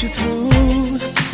you through.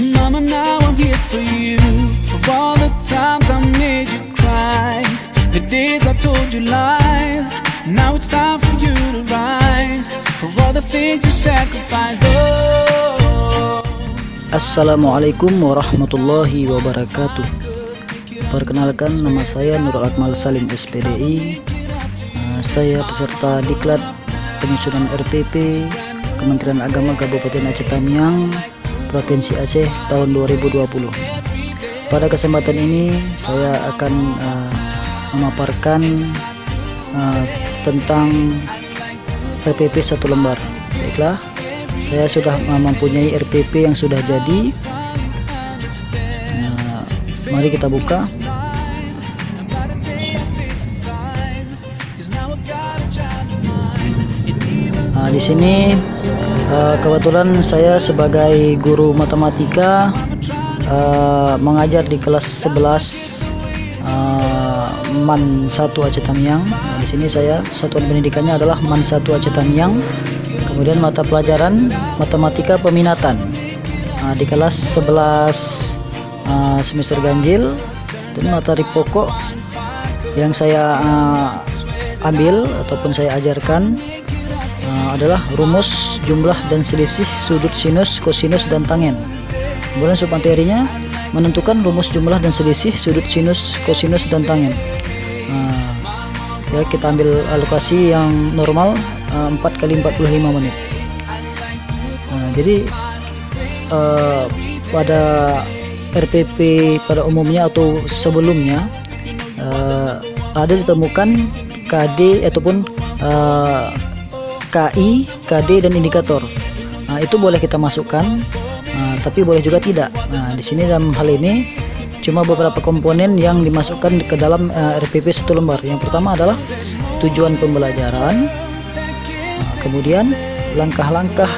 Mama, now I'm here for you. For all the times I made you cry, the days I told you lies. Now it's time for you to rise. For all the things you sacrificed. Oh. Assalamualaikum warahmatullahi wabarakatuh. Perkenalkan, nama saya Nurul Akmal Salim SPDI. Saya peserta Diklat Penyusunan RPP Kementerian Agama Kabupaten Aceh Tamiang, Provinsi Aceh tahun 2020. Pada kesempatan ini saya akan memaparkan tentang RPP 1 lembar. Baiklah, saya sudah mempunyai RPP yang sudah jadi. Mari kita buka. Di sini kebetulan saya sebagai guru matematika mengajar di kelas 11 MAN 1 Aceh Tamiang. Di sini saya satuan pendidikannya adalah MAN 1 Aceh Tamiang. Kemudian mata pelajaran matematika peminatan di kelas 11 semester ganjil, dan materi pokok yang saya ambil ataupun saya ajarkan adalah rumus, jumlah dan selisih sudut sinus, kosinus dan tangen. Kemudian submaterinya menentukan rumus, jumlah dan selisih sudut sinus, kosinus dan tangen. Ya, kita ambil alokasi yang normal 4 kali 45 menit. Jadi pada RPP pada umumnya atau sebelumnya ada ditemukan KD ataupun KI, KD dan indikator. Itu boleh kita masukkan, tapi boleh juga tidak. Di sini dalam hal ini cuma beberapa komponen yang dimasukkan ke dalam RPP 1 lembar. Yang pertama adalah tujuan pembelajaran, kemudian langkah-langkah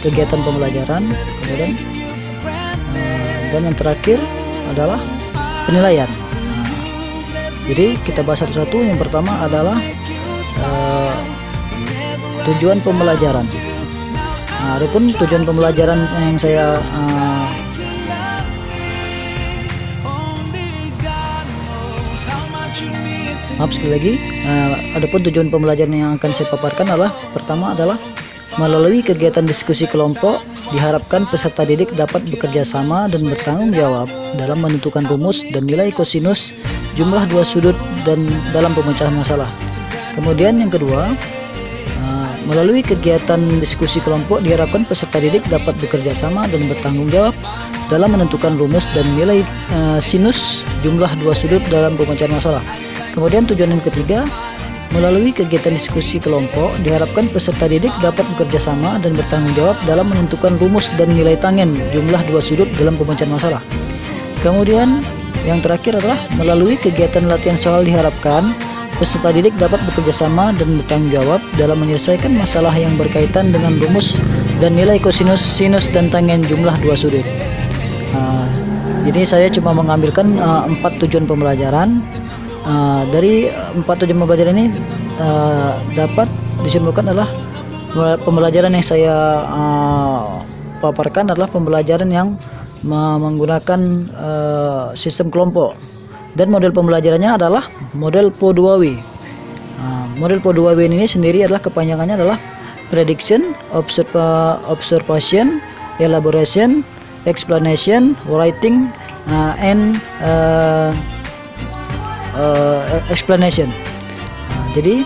kegiatan pembelajaran, kemudian dan yang terakhir adalah penilaian. Jadi kita bahas satu-satu. Yang pertama adalah tujuan pembelajaran. Adapun tujuan pembelajaran yang saya maaf sekali lagi, adapun tujuan pembelajaran yang akan saya paparkan adalah pertama adalah melalui kegiatan diskusi kelompok diharapkan peserta didik dapat bekerja sama dan bertanggung jawab dalam menentukan rumus dan nilai kosinus jumlah dua sudut dan dalam pemecahan masalah. Kemudian yang kedua, melalui kegiatan diskusi kelompok diharapkan peserta didik dapat bekerja sama dan bertanggung jawab dalam menentukan rumus dan nilai sinus jumlah dua sudut dalam pemecahan masalah. Kemudian tujuan yang ketiga, melalui kegiatan diskusi kelompok diharapkan peserta didik dapat bekerja sama dan bertanggung jawab dalam menentukan rumus dan nilai tangen jumlah dua sudut dalam pemecahan masalah. Kemudian yang terakhir adalah melalui kegiatan latihan soal diharapkan peserta didik dapat bekerja sama dan bertanggung jawab dalam menyelesaikan masalah yang berkaitan dengan rumus dan nilai kosinus, sinus dan tangen jumlah dua sudut. Jadi saya cuma mengambilkan 4 tujuan pembelajaran. Dari 4 tujuan pembelajaran ini dapat disimpulkan adalah pembelajaran yang saya paparkan adalah pembelajaran yang menggunakan sistem kelompok, dan model pembelajarannya adalah model Po2W. Model Po2W ini sendiri adalah kepanjangannya adalah prediction, observation, elaboration, explanation, writing, and explanation. Jadi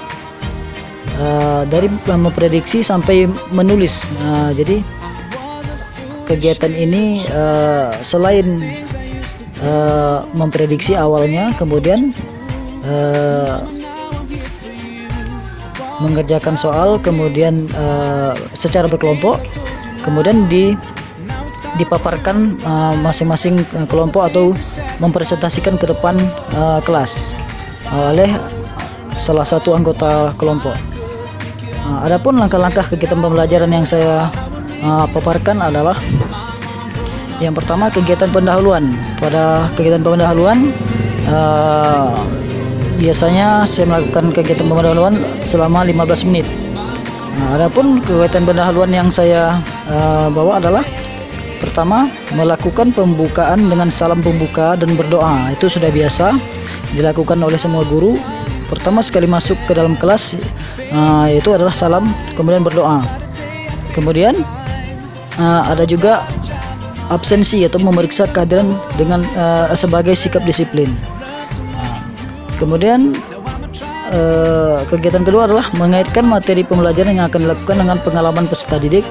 dari memprediksi sampai menulis. Jadi kegiatan ini selain memprediksi awalnya, kemudian mengerjakan soal, kemudian secara berkelompok, kemudian dipaparkan masing-masing kelompok atau mempresentasikan ke depan kelas oleh salah satu anggota kelompok. Adapun langkah-langkah kegiatan pembelajaran yang saya paparkan adalah yang pertama, kegiatan pendahuluan. Pada kegiatan pendahuluan biasanya saya melakukan kegiatan pendahuluan selama 15 menit. Adapun kegiatan pendahuluan yang saya bawa adalah Pertama, melakukan pembukaan dengan salam pembuka dan berdoa. Itu sudah biasa dilakukan oleh semua guru. Pertama sekali masuk ke dalam kelas, itu adalah salam, kemudian berdoa. Kemudian ada juga absensi atau memeriksa kehadiran dengan sebagai sikap disiplin. Kemudian kegiatan kedua adalah mengaitkan materi pembelajaran yang akan dilakukan dengan pengalaman peserta didik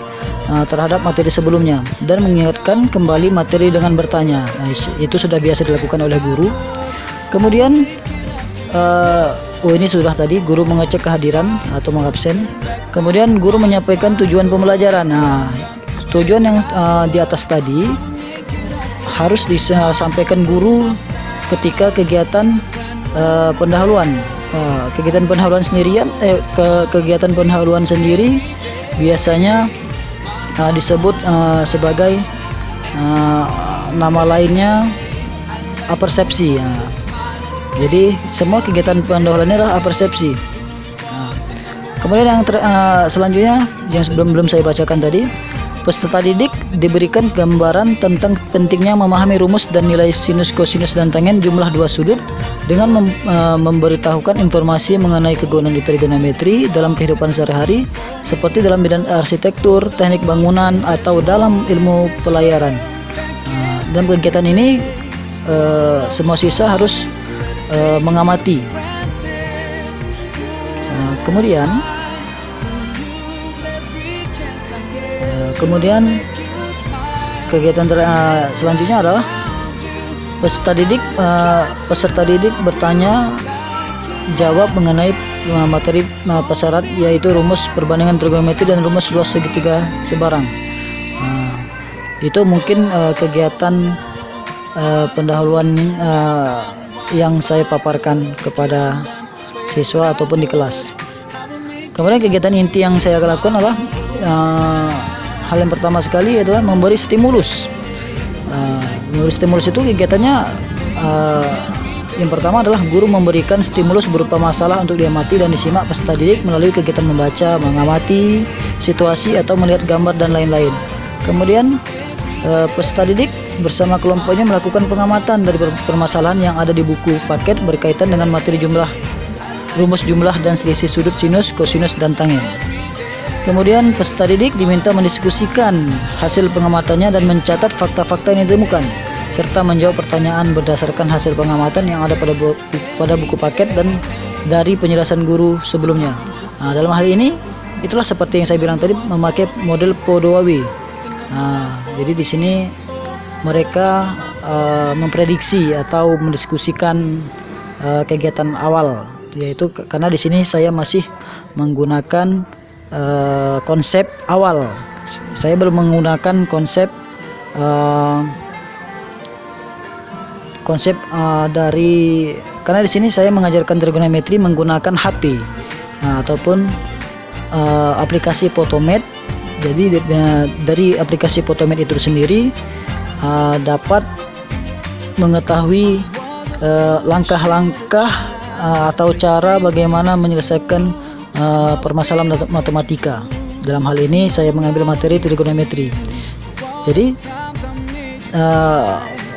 terhadap materi sebelumnya dan mengingatkan kembali materi dengan bertanya. Itu sudah biasa dilakukan oleh guru. Kemudian ini sudah tadi, guru mengecek kehadiran atau mengabsen. Kemudian guru menyampaikan tujuan pembelajaran. Tujuan yang di atas tadi harus disampaikan guru ketika kegiatan pendahuluan. Kegiatan pendahuluan sendirian, kegiatan pendahuluan sendiri biasanya disebut sebagai nama lainnya apersepsi. Jadi semua kegiatan pendahuluan ini adalah apersepsi. Kemudian yang selanjutnya yang belum saya bacakan tadi, peserta didik diberikan gambaran tentang pentingnya memahami rumus dan nilai sinus, kosinus, dan tangen jumlah dua sudut dengan memberitahukan informasi mengenai kegunaan di trigonometri dalam kehidupan sehari-hari seperti dalam bidang arsitektur, teknik bangunan, atau dalam ilmu pelayaran. Dan kegiatan ini semua siswa harus mengamati. Kemudian kegiatan selanjutnya adalah peserta didik bertanya jawab mengenai materi pesyarat, yaitu rumus perbandingan trigonometri dan rumus luas segitiga sebarang. Itu mungkin kegiatan pendahuluan yang saya paparkan kepada siswa ataupun di kelas. Kemudian kegiatan inti yang saya lakukan adalah hal yang pertama sekali adalah memberi stimulus. Memberi stimulus itu kegiatannya yang pertama adalah guru memberikan stimulus berupa masalah untuk diamati dan disimak peserta didik melalui kegiatan membaca, mengamati situasi, atau melihat gambar dan lain-lain. Kemudian peserta didik bersama kelompoknya melakukan pengamatan dari permasalahan yang ada di buku paket berkaitan dengan materi rumus jumlah dan selisih sudut sinus, kosinus, dan tangen. Kemudian peserta didik diminta mendiskusikan hasil pengamatannya dan mencatat fakta-fakta yang ditemukan serta menjawab pertanyaan berdasarkan hasil pengamatan yang ada pada buku paket dan dari penjelasan guru sebelumnya. Dalam hal ini itulah seperti yang saya bilang tadi, memakai model Podoawi. Jadi di sini mereka memprediksi atau mendiskusikan kegiatan awal, yaitu karena di sini saya masih menggunakan konsep awal. Saya belum menggunakan konsep dari, karena di sini saya mengajarkan trigonometri menggunakan HP ataupun aplikasi Photomath. Jadi dari aplikasi Photomath itu sendiri dapat mengetahui langkah-langkah atau cara bagaimana menyelesaikan permasalahan matematika. Dalam hal ini saya mengambil materi trigonometri. Jadi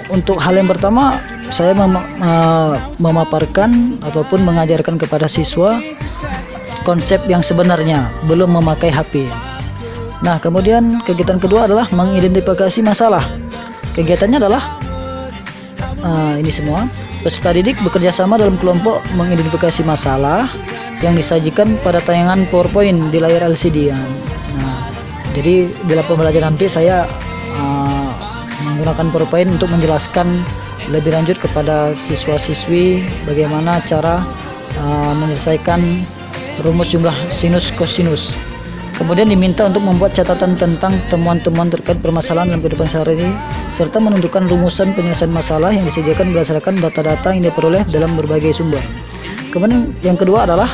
untuk hal yang pertama saya memaparkan ataupun mengajarkan kepada siswa konsep yang sebenarnya, belum memakai HP. Nah, kemudian kegiatan kedua adalah mengidentifikasi masalah. Kegiatannya adalah ini semua. Peserta didik bekerja sama dalam kelompok mengidentifikasi masalah yang disajikan pada tayangan PowerPoint di layar LCD. Jadi dalam pembelajaran nanti saya menggunakan PowerPoint untuk menjelaskan lebih lanjut kepada siswa-siswi bagaimana cara menyelesaikan rumus jumlah sinus, kosinus. Kemudian diminta untuk membuat catatan tentang temuan-temuan terkait permasalahan dalam kehidupan sehari-hari serta menentukan rumusan penyelesaian masalah yang disajikan berdasarkan data-data yang diperoleh dalam berbagai sumber. Kemudian yang kedua adalah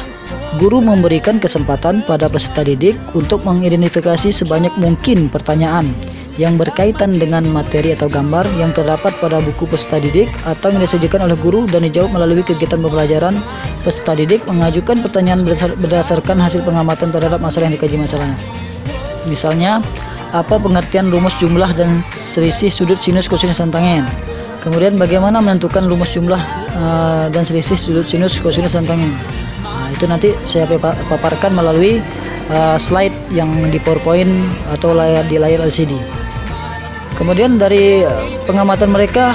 guru memberikan kesempatan pada peserta didik untuk mengidentifikasi sebanyak mungkin pertanyaan yang berkaitan dengan materi atau gambar yang terdapat pada buku peserta didik atau yang disajikan oleh guru dan dijawab melalui kegiatan pembelajaran. Peserta didik mengajukan pertanyaan berdasarkan hasil pengamatan terhadap masalah yang dikaji masalahnya. Misalnya apa pengertian rumus jumlah dan selisih sudut sinus kosinus dan tangen. Kemudian bagaimana menentukan rumus jumlah dan selisih sudut sinus kosinus dan tangen. Itu nanti saya paparkan melalui slide yang di PowerPoint atau di layar LCD. Kemudian dari pengamatan mereka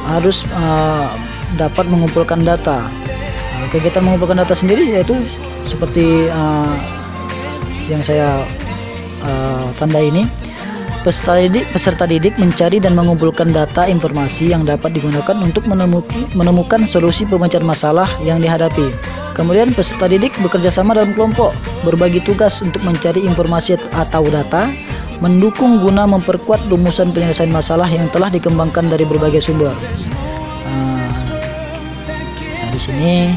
harus dapat mengumpulkan data. Kegiatan mengumpulkan data sendiri yaitu seperti yang saya tanda ini. Peserta didik mencari dan mengumpulkan data informasi yang dapat digunakan untuk menemukan solusi pemecahan masalah yang dihadapi. Kemudian peserta didik bekerja sama dalam kelompok, berbagi tugas untuk mencari informasi atau data, mendukung guna memperkuat rumusan penyelesaian masalah yang telah dikembangkan dari berbagai sumber. Di sini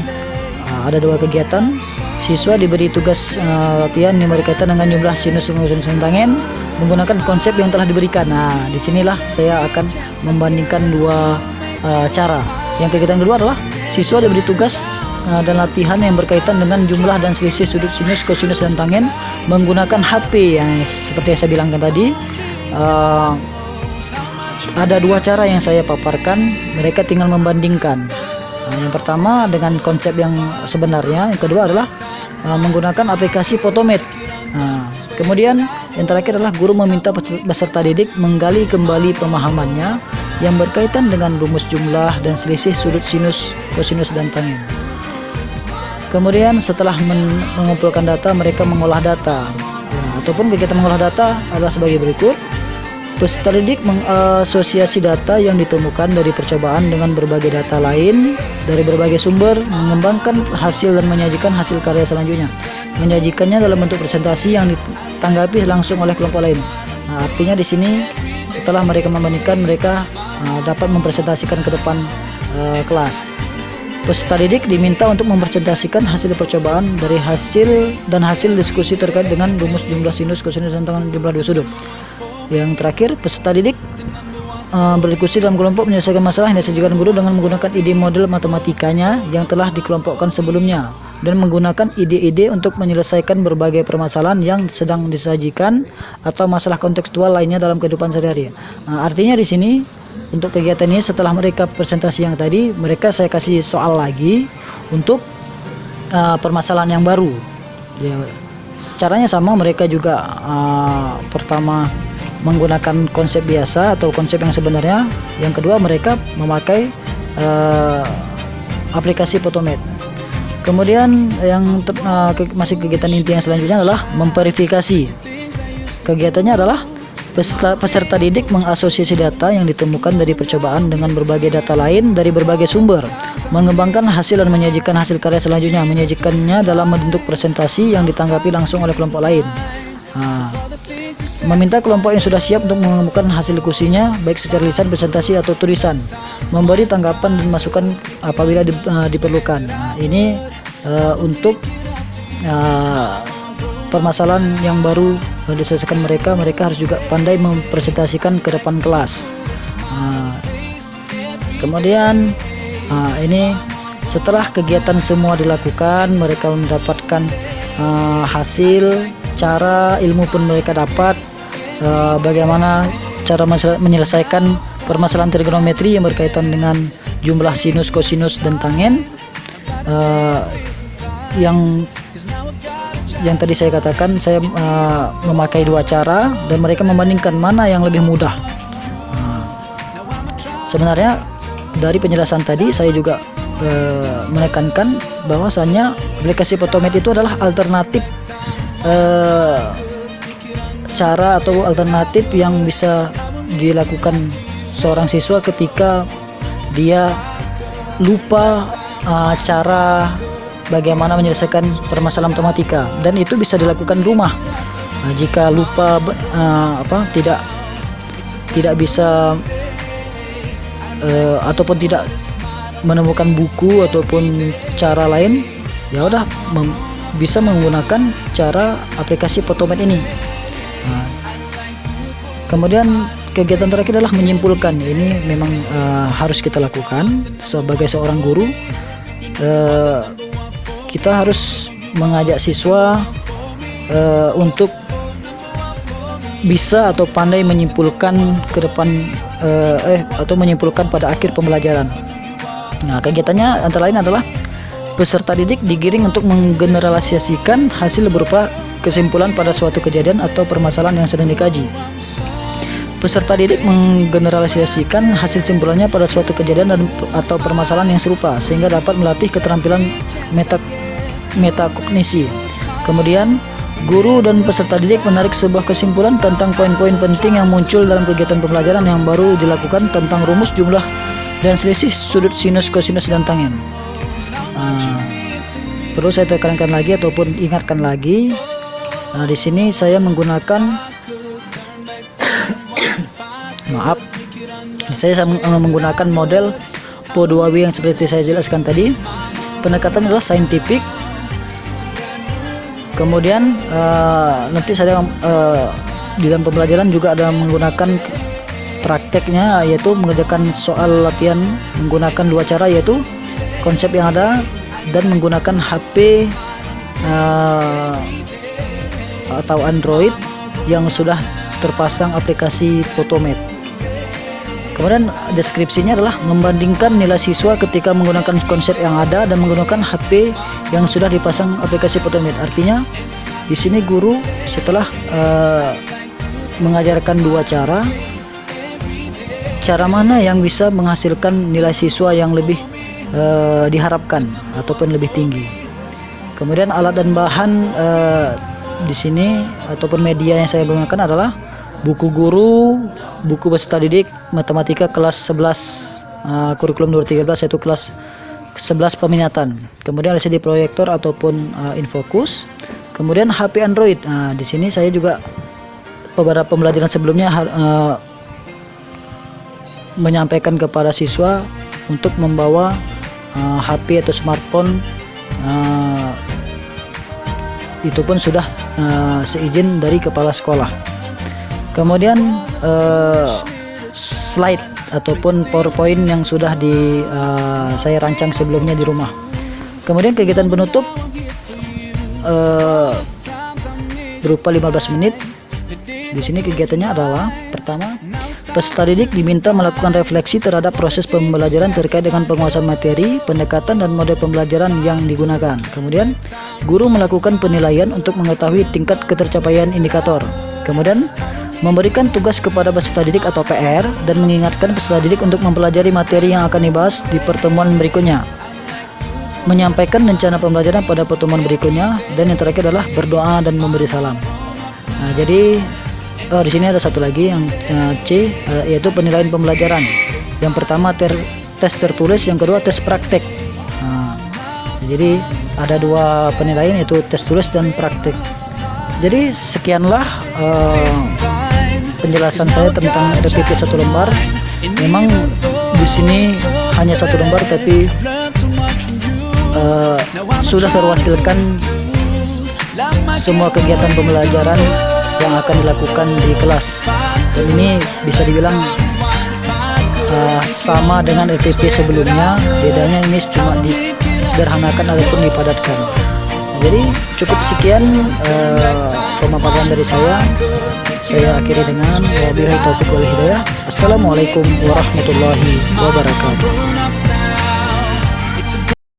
ada 2 kegiatan. Siswa diberi tugas latihan yang berkaitan dengan jumlah sinus kosinus dan tangen menggunakan konsep yang telah diberikan. Nah, disinilah saya akan membandingkan 2 cara. Yang kegiatan kedua adalah siswa diberi tugas dan latihan yang berkaitan dengan jumlah dan selisih sudut sinus kosinus dan tangen menggunakan HP. Yang seperti yang saya bilangkan tadi, ada 2 cara yang saya paparkan, mereka tinggal membandingkan. Yang pertama dengan konsep yang sebenarnya, yang kedua adalah menggunakan aplikasi Photomath. Kemudian yang terakhir adalah guru meminta peserta didik menggali kembali pemahamannya yang berkaitan dengan rumus jumlah dan selisih sudut sinus kosinus dan tangen. Kemudian setelah mengumpulkan data, mereka mengolah data. Ataupun kegiatan mengolah data adalah sebagai berikut. Peserta didik mengasosiasi data yang ditemukan dari percobaan dengan berbagai data lain dari berbagai sumber, mengembangkan hasil dan menyajikan hasil karya selanjutnya. Menyajikannya dalam bentuk presentasi yang ditanggapi langsung oleh kelompok lain. Artinya di sini setelah mereka membandingkan, mereka dapat mempresentasikan ke depan kelas. Peserta didik diminta untuk mempresentasikan hasil percobaan dari hasil diskusi terkait dengan rumus jumlah sinus kosinus dan tangen jumlah 2 sudut. Yang terakhir, peserta didik berdiskusi dalam kelompok menyelesaikan masalah yang disajikan guru dengan menggunakan ide model matematikanya yang telah dikelompokkan sebelumnya dan menggunakan ide-ide untuk menyelesaikan berbagai permasalahan yang sedang disajikan atau masalah kontekstual lainnya dalam kehidupan sehari-hari. Artinya di sini untuk kegiatan ini setelah mereka presentasi yang tadi, saya kasih soal lagi untuk permasalahan yang baru. Ya, caranya sama, mereka juga pertama menggunakan konsep biasa atau konsep yang sebenarnya. Yang kedua, mereka memakai aplikasi Photomath. Kemudian yang masih kegiatan inti yang selanjutnya adalah memverifikasi. Kegiatannya adalah peserta didik mengasosiasi data yang ditemukan dari percobaan dengan berbagai data lain dari berbagai sumber, mengembangkan hasil dan menyajikan hasil karya selanjutnya, menyajikannya dalam bentuk presentasi yang ditanggapi langsung oleh kelompok lain. Meminta kelompok yang sudah siap untuk mengemukakan hasil diskusinya baik secara lisan, presentasi atau tulisan, memberi tanggapan dan masukan apabila diperlukan. Ini untuk permasalahan yang baru diselesaikan mereka harus juga pandai mempresentasikan ke depan kelas. Kemudian ini setelah kegiatan semua dilakukan, mereka mendapatkan hasil, cara, ilmu pun mereka dapat, bagaimana cara menyelesaikan permasalahan trigonometri yang berkaitan dengan jumlah sinus, kosinus, dan tangen. Yang tadi saya katakan, saya memakai 2 cara dan mereka membandingkan mana yang lebih mudah. Sebenarnya dari penjelasan tadi saya juga menekankan bahwasannya aplikasi Photomath itu adalah alternatif cara atau alternatif yang bisa dilakukan seorang siswa ketika dia lupa cara bagaimana menyelesaikan permasalahan matematika, dan itu bisa dilakukan di rumah. Jika lupa tidak bisa ataupun tidak menemukan buku ataupun cara lain, ya udah bisa menggunakan cara aplikasi Photomath ini. Kemudian kegiatan terakhir adalah menyimpulkan. Ini memang harus kita lakukan sebagai seorang guru. Kita harus mengajak siswa untuk bisa atau pandai menyimpulkan ke depan atau menyimpulkan pada akhir pembelajaran. Nah, kegiatannya antara lain adalah peserta didik digiring untuk menggeneralisasikan hasil berupa kesimpulan pada suatu kejadian atau permasalahan yang sedang dikaji. Peserta didik menggeneralisasikan hasil simpulannya pada suatu kejadian atau permasalahan yang serupa sehingga dapat melatih keterampilan metakognisi. Kemudian, guru dan peserta didik menarik sebuah kesimpulan tentang poin-poin penting yang muncul dalam kegiatan pembelajaran yang baru dilakukan tentang rumus, jumlah, dan selisih sudut sinus, kosinus, dan tangen. Perlu saya tekankan lagi ataupun ingatkan lagi. Nah, di sini saya menggunakan saya menggunakan model Po 2W yang seperti saya jelaskan tadi. Pendekatan adalah saintifik. Kemudian nanti saya di dalam pembelajaran juga ada menggunakan prakteknya, yaitu mengerjakan soal latihan menggunakan dua cara, yaitu konsep yang ada dan menggunakan HP atau Android yang sudah terpasang aplikasi Photomath. Kemudian deskripsinya adalah membandingkan nilai siswa ketika menggunakan konsep yang ada dan menggunakan HP yang sudah dipasang aplikasi Photomath. Artinya di sini guru setelah mengajarkan dua cara mana yang bisa menghasilkan nilai siswa yang lebih diharapkan ataupun lebih tinggi. Kemudian alat dan bahan di sini ataupun media yang saya gunakan adalah buku guru, buku peserta didik matematika kelas 11 kurikulum 2013, yaitu kelas 11 peminatan. Kemudian LCD proyektor ataupun infocus. Kemudian HP Android. Nah, di sini saya juga pada pembelajaran sebelumnya menyampaikan kepada siswa untuk membawa HP atau smartphone. Itu pun sudah seizin dari kepala sekolah. Kemudian slide ataupun PowerPoint yang sudah saya rancang sebelumnya di rumah. Kemudian kegiatan penutup berupa 15 menit. Di sini kegiatannya adalah pertama, peserta didik diminta melakukan refleksi terhadap proses pembelajaran terkait dengan penguasaan materi, pendekatan, dan model pembelajaran yang digunakan. Kemudian, guru melakukan penilaian untuk mengetahui tingkat ketercapaian indikator. Kemudian, memberikan tugas kepada peserta didik atau PR dan mengingatkan peserta didik untuk mempelajari materi yang akan dibahas di pertemuan berikutnya. Menyampaikan rencana pembelajaran pada pertemuan berikutnya, dan yang terakhir adalah berdoa dan memberi salam. Nah, jadi di sini ada satu lagi yang C, yaitu penilaian pembelajaran. Yang pertama tes tertulis, yang kedua tes praktek. Nah, jadi ada dua penilaian, yaitu tes tulis dan praktek. Jadi sekianlah penjelasan saya tentang RPP 1 lembar. Memang di sini hanya 1 lembar, tapi sudah terwakilkan semua kegiatan pembelajaran yang akan dilakukan di kelas. Dan ini bisa dibilang sama dengan RPP sebelumnya, bedanya ini cuma disederhanakan ataupun dipadatkan. Jadi cukup sekian pemaparan dari saya. Saya akhiri dengan wabillahi taufiq wal hidayah. Assalamualaikum warahmatullahi wabarakatuh.